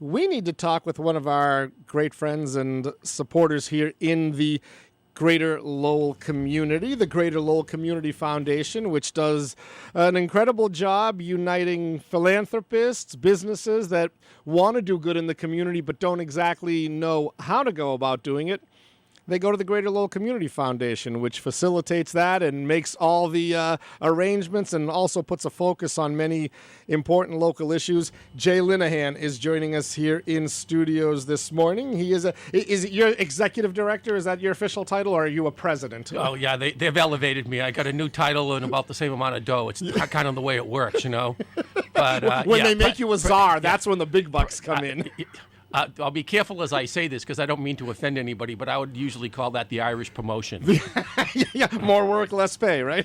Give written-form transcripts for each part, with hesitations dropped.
we need to talk with one of our great friends and supporters here in the Greater Lowell community, the Greater Lowell Community Foundation, which does an incredible job uniting philanthropists, businesses that want to do good in the community but don't exactly know how to go about doing it. They go to the Greater Lowell Community Foundation, which facilitates that and makes all the arrangements and also puts a focus on many important local issues. Jay Linnehan is joining us here in studios this morning. He is it your executive director? Is that your official title, or are you a president? Oh, yeah, they've elevated me. I got a new title and about the same amount of dough. It's kind of the way it works, you know. But when they make you a czar, that's when the big bucks come in. I'll be careful as I say this because I don't mean to offend anybody, but I would usually call that the Irish promotion. Yeah, more work, less pay, right?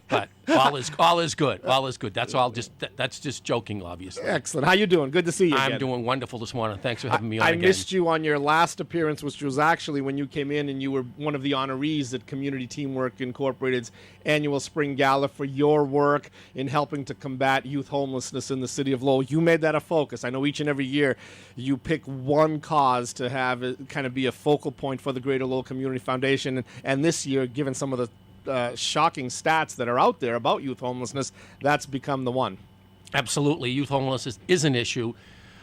But all is good. All is good. That's just joking, obviously. Excellent. How you doing? Good to see you again. I'm doing wonderful this morning. Thanks for having me on again. I missed you on your last appearance, which was actually when you came in and you were one of the honorees at Community Teamwork Incorporated's annual spring gala for your work in helping to combat youth homelessness in the city of Lowell. You made that a focus. I know each and every year you pick one cause to have it kind of be a focal point for the Greater Lowell Community Foundation, and this year, given some of the shocking stats that are out there about youth homelessness, that's become the one. Absolutely. Youth homelessness is an issue.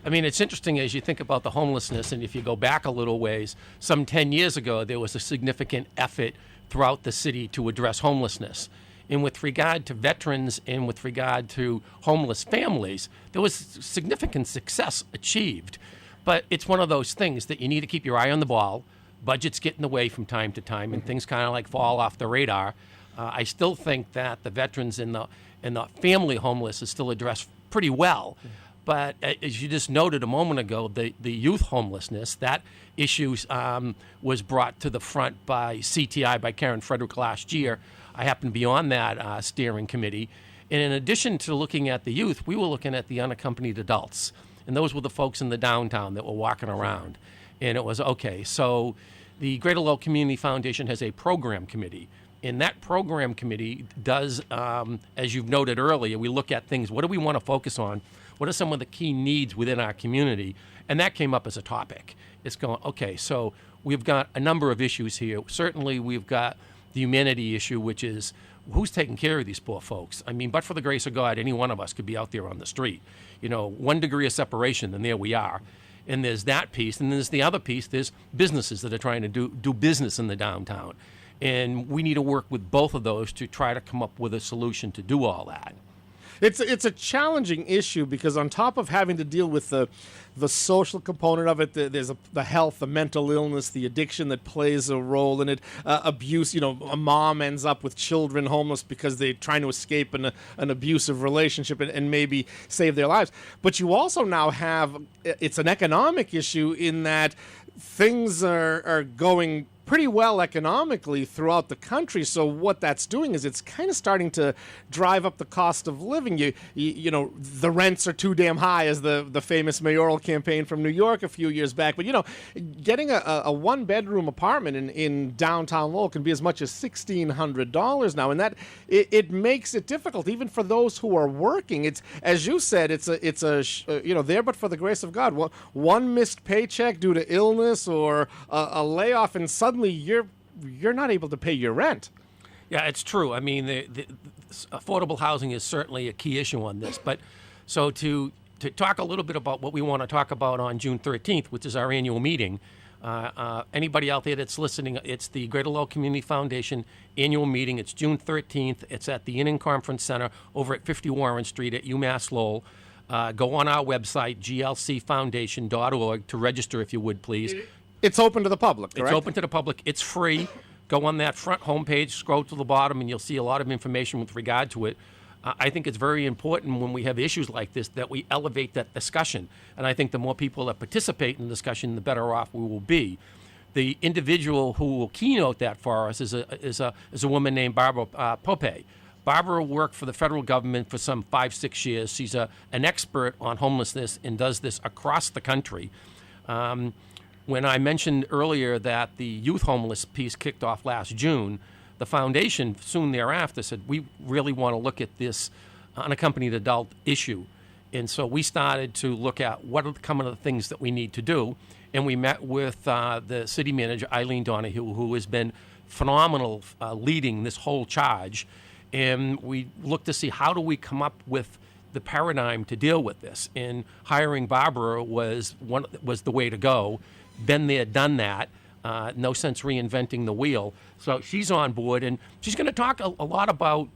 I mean, it's interesting as you think about the homelessness, and if you go back a little ways, some 10 years ago, there was a significant effort throughout the city to address homelessness. And with regard to veterans and with regard to homeless families, there was significant success achieved. But it's one of those things that you need to keep your eye on the ball. Budgets get in the way from time to time, and things kind of like fall off the radar. I still think that the veterans and the family homeless is still addressed pretty well. But as you just noted a moment ago, the youth homelessness, that issue was brought to the front by CTI, by Karen Frederick last year. I happened to be on that steering committee. And in addition to looking at the youth, we were looking at the unaccompanied adults. And those were the folks in the downtown that were walking around. And it was, okay, so the Greater Lowell Community Foundation has a program committee. And that program committee does, as you've noted earlier, we look at things, what do we want to focus on? What are some of the key needs within our community? And that came up as a topic. It's going, okay, so we've got a number of issues here. Certainly we've got the humanity issue, which is who's taking care of these poor folks? I mean, but for the grace of God, any one of us could be out there on the street. You know, 1 degree of separation, and there we are. And there's that piece, and there's the other piece, there's businesses that are trying to do business in the downtown. And we need to work with both of those to try to come up with a solution to do all that. It's a challenging issue because on top of having to deal with the social component of it, there's the health, the mental illness, the addiction that plays a role in it, abuse. You know, a mom ends up with children homeless because they're trying to escape an abusive relationship and maybe save their lives. But you also now have, it's an economic issue in that things are going pretty well economically throughout the country. So what that's doing is it's kind of starting to drive up the cost of living. You know, the rents are too damn high, as the famous mayoral campaign from New York a few years back. But, you know, getting a one-bedroom apartment in downtown Lowell can be as much as $1,600 now. And that it makes it difficult, even for those who are working. It's, as you said, it's a you know, there but for the grace of God. One missed paycheck due to illness or a layoff, and suddenly you're not able to pay your rent. Yeah, it's true. I mean, the affordable housing is certainly a key issue on this. But so to talk a little bit about what we want to talk about on June 13th, which is our annual meeting, anybody out there that's listening, it's the Greater Lowell Community Foundation annual meeting. It's June 13th. It's at the Inn and Conference Center over at 50 Warren Street at UMass Lowell. Go on our website, glcfoundation.org, to register if you would, please. It's open to the public, correct? It's open to the public. It's free. Go on that front homepage, scroll to the bottom, and you'll see a lot of information with regard to it. I think it's very important when we have issues like this that we elevate that discussion. And I think the more people that participate in the discussion, the better off we will be. The individual who will keynote that for us is a woman named Barbara Pope. Barbara worked for the federal government for some 5-6 years. She's an expert on homelessness and does this across the country. When I mentioned earlier that the youth homeless piece kicked off last June, the foundation soon thereafter said, we really want to look at this unaccompanied adult issue. And so we started to look at what are some of the things that we need to do. And we met with the city manager, Eileen Donahue, who has been phenomenal leading this whole charge. And we looked to see how do we come up with the paradigm to deal with this. And hiring Barbara was the way to go. Been there, done that. No sense reinventing the wheel. So she's on board, and she's going to talk a lot about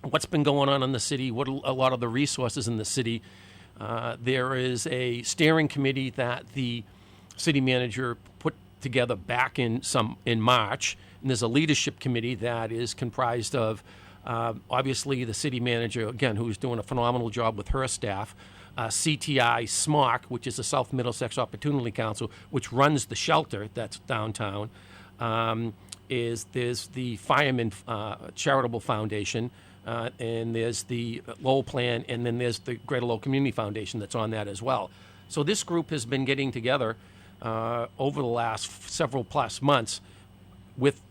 what's been going on in the city, what a lot of the resources in the city. There is a steering committee that the city manager put together back in March, and there's a leadership committee that is comprised of obviously the city manager, again, who's doing a phenomenal job with her staff, CTI SMOC, which is the South Middlesex Opportunity Council, which runs the shelter that's downtown. There's the Fireman Charitable Foundation, and there's the Lowell Plan, and then there's the Greater Lowell Community Foundation that's on that as well. So this group has been getting together over the last several plus months with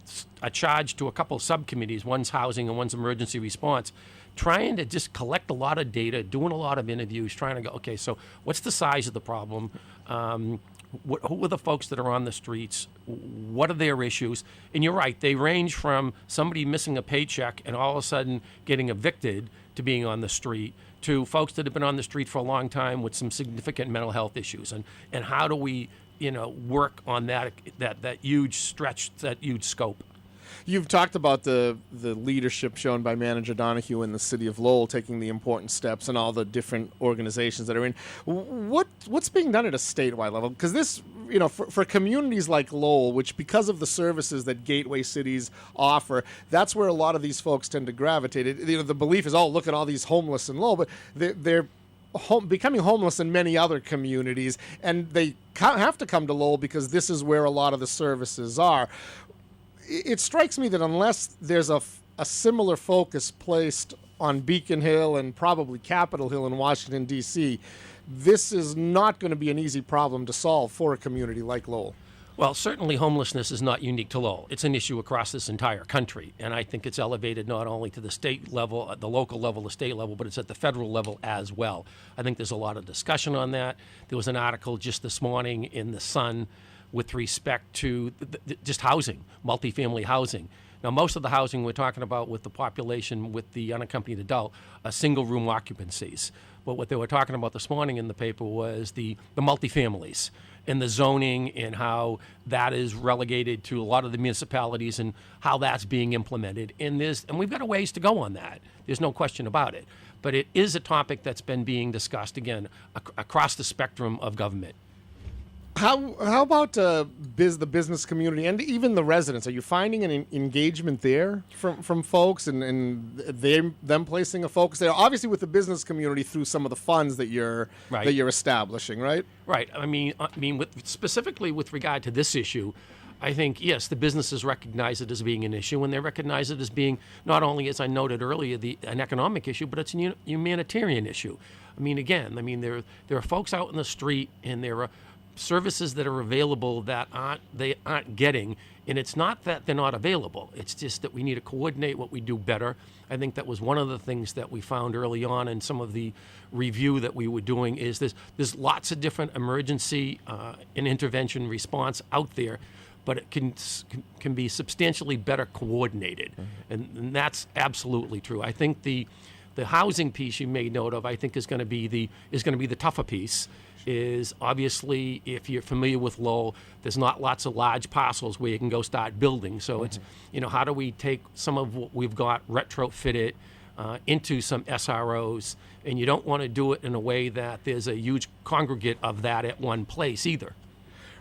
a charge to a couple of subcommittees, one's housing and one's emergency response, trying to just collect a lot of data, doing a lot of interviews, trying to go, okay, so what's the size of the problem? Who are the folks that are on the streets? What are their issues? And you're right, they range from somebody missing a paycheck and all of a sudden getting evicted to being on the street, to folks that have been on the street for a long time with some significant mental health issues. And how do we, work on that huge stretch, that huge scope? You've talked about the leadership shown by Manager Donahue in the city of Lowell, taking the important steps and all the different organizations that are in. What's being done at a statewide level? Because this, for communities like Lowell, which because of the services that gateway cities offer, that's where a lot of these folks tend to gravitate. The belief is, look at all these homeless in Lowell, but they're becoming homeless in many other communities, and they have to come to Lowell because this is where a lot of the services are. It strikes me that unless there's a similar focus placed on Beacon Hill and probably Capitol Hill in Washington, D.C., this is not going to be an easy problem to solve for a community like Lowell. Well, certainly homelessness is not unique to Lowell. It's an issue across this entire country, and I think it's elevated not only to the state level, the local level, the state level, but it's at the federal level as well. I think there's a lot of discussion on that. There was an article just this morning in The Sun with respect to just housing, multifamily housing. Now, most of the housing we're talking about with the population, with the unaccompanied adult, are single-room occupancies. But what they were talking about this morning in the paper was the multifamilies and the zoning and how that is relegated to a lot of the municipalities and how that's being implemented. And we've got a ways to go on that. There's no question about it. But it is a topic that's been being discussed, again, across the spectrum of government. How about the business community and even the residents? Are you finding an engagement there from folks and them placing a focus there? Obviously, with the business community through some of the funds that you're establishing, right? Right. I mean, specifically with regard to this issue, I think yes, the businesses recognize it as being an issue, and they recognize it as being not only, as I noted earlier, an economic issue, but it's a humanitarian issue. There are folks out in the street, and there are services that are available that they aren't getting, and it's not that they're not available. It's just that we need to coordinate what we do better. I think that was one of the things that we found early on in some of the review that we were doing is there's lots of different emergency and intervention response out there, but it can be substantially better coordinated, and that's absolutely true. I think the housing piece you made note of, I think is going to be the tougher piece. Is obviously, if you're familiar with Lowell, there's not lots of large parcels where you can go start building. So it's, how do we take some of what we've got, retrofit it into some SROs, and you don't want to do it in a way that there's a huge congregate of that at one place either.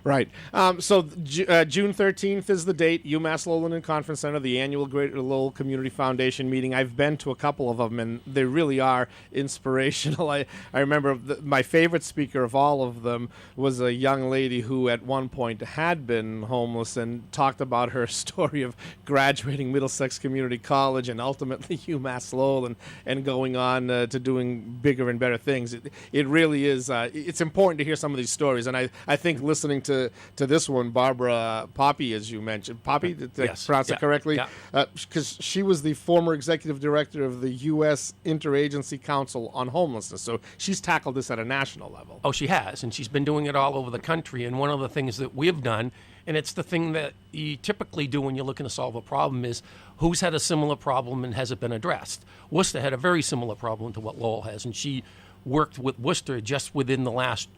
Right. So June 13th is the date, UMass Lowell Conference Center, the annual Greater Lowell Community Foundation meeting. I've been to a couple of them, and they really are inspirational. I remember my favorite speaker of all of them was a young lady who at one point had been homeless and talked about her story of graduating Middlesex Community College and ultimately UMass Lowell and going on to doing bigger and better things. It really is. It's important to hear some of these stories, and I think listening to this one, Barbara Poppy, as you mentioned. Poppy, did I Yes. pronounce it correctly? Yeah. Because she was the former executive director of the U.S. Interagency Council on Homelessness. So she's tackled this at a national level. Oh, she has, and she's been doing it all over the country. And one of the things that we've done, and it's the thing that you typically do when you're looking to solve a problem, is who's had a similar problem and has it been addressed? Worcester had a very similar problem to what Lowell has, and she worked with Worcester just within the last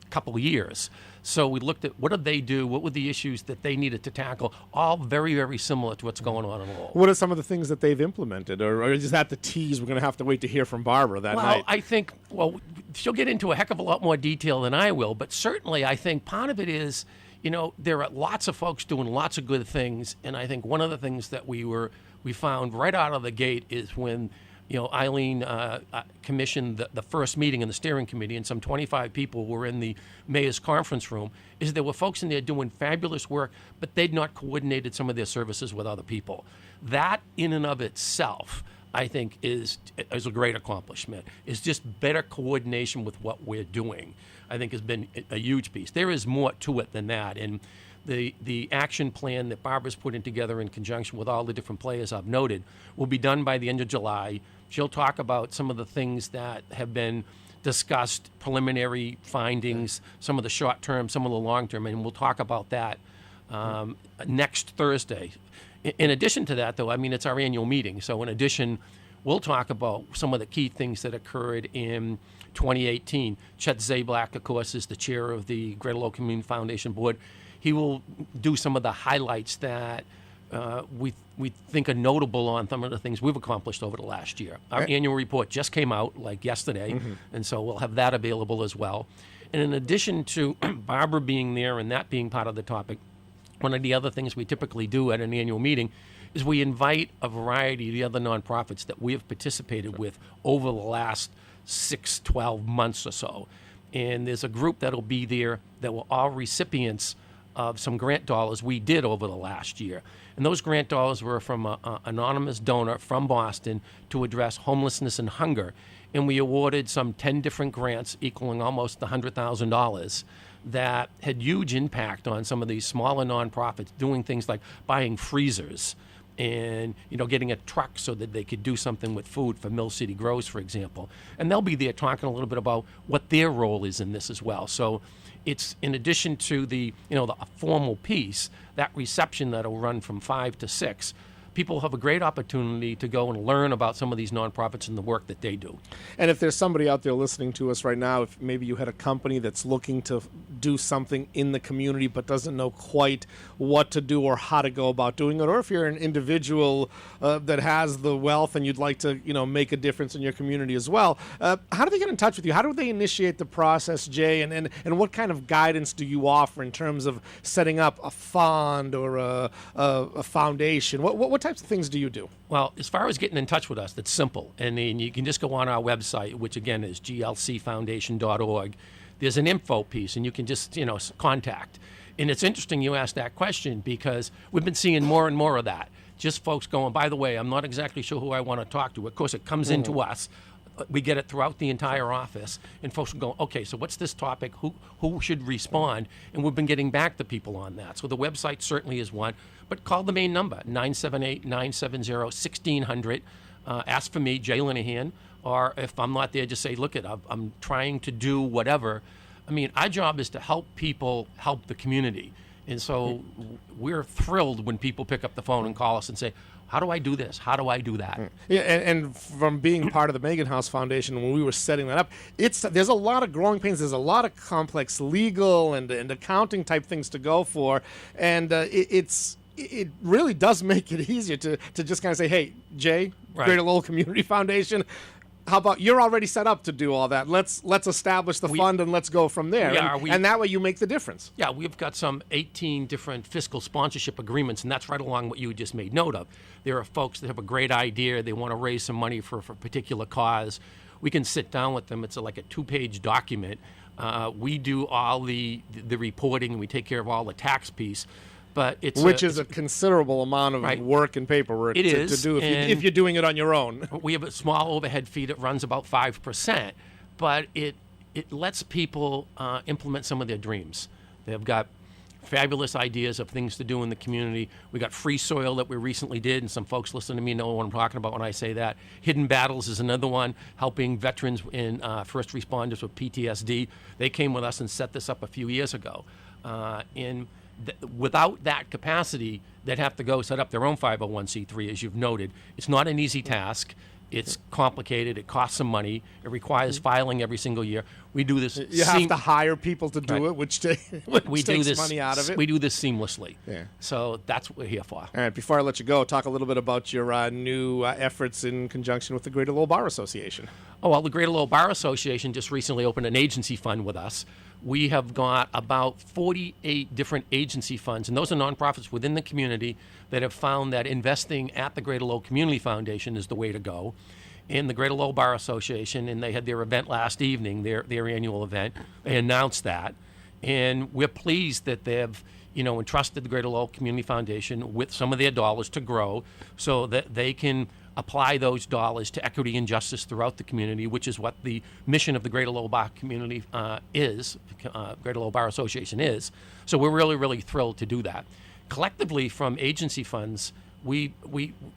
couple of years. So we looked at what did they do, what were the issues that they needed to tackle, all very, very similar to what's going on in Lowell. What are some of the things that they've implemented, or is that the tease? We're going to have to wait to hear from Barbara that night. Well, I think, she'll get into a heck of a lot more detail than I will, but certainly I think part of it is, there are lots of folks doing lots of good things, and I think one of the things that we found right out of the gate is when Eileen commissioned the first meeting in the steering committee, and some 25 people were in the mayor's conference room, is there were folks in there doing fabulous work, but they'd not coordinated some of their services with other people. That in and of itself, I think, is a great accomplishment. It's just better coordination with what we're doing, I think, has been a huge piece. There is more to it than that, and the action plan that Barbara's putting together in conjunction with all the different players I've noted will be done by the end of July. She'll talk about some of the things that have been discussed, preliminary findings, some of the short-term, some of the long-term, and we'll talk about that next Thursday. In addition to that, though, it's our annual meeting. So in addition, we'll talk about some of the key things that occurred in 2018. Chet Zablak, of course, is the chair of the Greater Lowell Community Foundation Board. He will do some of the highlights that we think are notable on some of the things we've accomplished over the last year. Our annual report just came out like yesterday, and so we'll have that available as well. And in addition to Barbara being there and that being part of the topic, one of the other things we typically do at an annual meeting is we invite a variety of the other nonprofits that we have participated with over the last 6-12 months or so. And there's a group that'll be there that were all recipients of some grant dollars we did over the last year. And those grant dollars were from an anonymous donor from Boston to address homelessness and hunger. And we awarded some 10 different grants equaling almost $100,000 that had huge impact on some of these smaller nonprofits doing things like buying freezers and getting a truck so that they could do something with food for Mill City Grows, for example. And they'll be there talking a little bit about what their role is in this as well. So it's in addition to the formal piece, that reception that'll run from 5 to 6. People have a great opportunity to go and learn about some of these nonprofits and the work that they do. And if there's somebody out there listening to us right now, if maybe you had a company that's looking to do something in the community but doesn't know quite what to do or how to go about doing it, or if you're an individual that has the wealth and you'd like to make a difference in your community as well, how do they get in touch with you? How do they initiate the process, Jay? And what kind of guidance do you offer in terms of setting up a fund or a foundation? What types of things do you do? Well, as far as getting in touch with us, that's simple. And then you can just go on our website, which again is GLCFoundation.org. There's an info piece, and you can just, contact. And it's interesting you asked that question because we've been seeing more and more of that. Just folks going, by the way, I'm not exactly sure who I want to talk to. Of course, it comes into us. We get it throughout the entire office, and folks will go, okay, so what's this topic? Who should respond? And we've been getting back to people on that. So the website certainly is one, but call the main number, 978-970-1600. Ask for me, Jay Linnehan, or if I'm not there, just say, look, I'm trying to do whatever. Our job is to help people help the community. And so we're thrilled when people pick up the phone and call us and say, how do I do this? How do I do that? Yeah, and from being part of the Megan House Foundation, when we were setting that up, there's a lot of growing pains. There's a lot of complex legal and accounting type things to go for, and it really does make it easier to just kind of say, hey, Jay, right. Greater Lowell Community Foundation, how about you're already set up to do all that? Let's establish the fund and let's go from there. And that way you make the difference. Yeah, we've got some 18 different fiscal sponsorship agreements, and that's right along what you just made note of. There are folks that have a great idea. They want to raise some money for a particular cause. We can sit down with them. It's like a 2-page document. We do all the reporting. We take care of all the tax piece. But which is a considerable amount of work and paperwork to do if you're doing it on your own. We have a small overhead fee that runs about 5%, but it lets people implement some of their dreams. They've got fabulous ideas of things to do in the community. We got free soil that we recently did, and some folks listening to me know what I'm talking about when I say that. Hidden Battles is another one, helping veterans and first responders with PTSD. They came with us and set this up a few years ago. Without that capacity, they'd have to go set up their own 501c3, as you've noted. It's not an easy task. It's complicated. It costs some money. It requires filing every single year. We do this. You have to hire people to do it, which takes money out of it. We do this seamlessly. Yeah. So that's what we're here for. All right. Before I let you go, talk a little bit about your new efforts in conjunction with the Greater Lowell Bar Association. Oh, well, the Greater Lowell Bar Association just recently opened an agency fund with us. We have got about 48 different agency funds, and those are nonprofits within the community that have found that investing at the Greater Lowell Community Foundation is the way to go. In the Greater Lowell Bar Association, and they had their event last evening, their annual event, they announced that. And we're pleased that they've entrusted the Greater Lowell Community Foundation with some of their dollars to grow so that they can apply those dollars to equity and justice throughout the community, which is what the mission of the Greater Lowell Bar community Greater Lowell Bar Association is. So we're really, really thrilled to do that. Collectively, from agency funds, we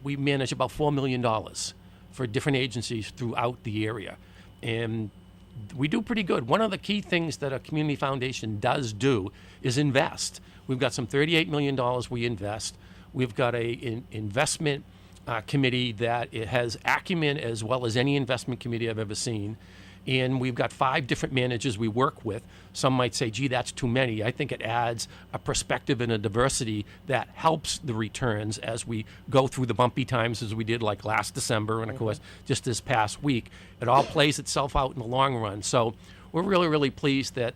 manage about $4 million for different agencies throughout the area. And we do pretty good. One of the key things that a community foundation does do is invest. We've got some $38 million we invest. We've got an investment committee that it has acumen as well as any investment committee I've ever seen. And we've got 5 different managers we work with. Some might say, gee, that's too many. I think it adds a perspective and a diversity that helps the returns as we go through the bumpy times as we did like last December and, of course, just this past week. It all plays itself out in the long run. So we're really, really pleased that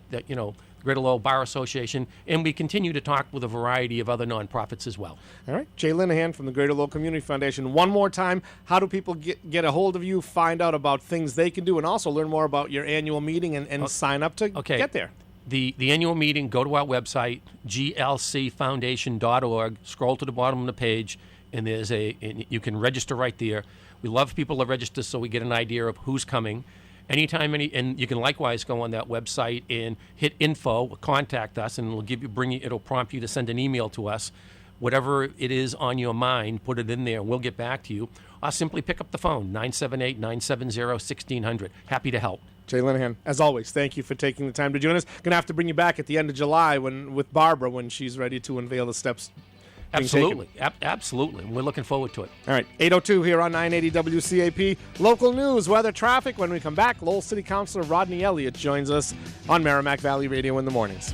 Greater Lowell Bar Association, and we continue to talk with a variety of other nonprofits as well. All right. Jay Linnehan from the Greater Lowell Community Foundation. One more time, how do people get a hold of you, find out about things they can do, and also learn more about your annual meeting and sign up to get there? The annual meeting, go to our website, GLCFoundation.org, scroll to the bottom of the page, and you can register right there. We love people to register so we get an idea of who's coming. Anytime, and you can likewise go on that website and hit info, contact us, and it'll prompt you to send an email to us. Whatever it is on your mind, put it in there, and we'll get back to you. Or simply pick up the phone, 978-970-1600. Happy to help. Jay Linnehan, as always, thank you for taking the time to join us. Going to have to bring you back at the end of July with Barbara when she's ready to unveil the steps. Absolutely. Absolutely. We're looking forward to it. All right. 8:02 here on 980 WCAP. Local news, weather, traffic. When we come back, Lowell City Councilor Rodney Elliott joins us on Merrimack Valley Radio in the mornings.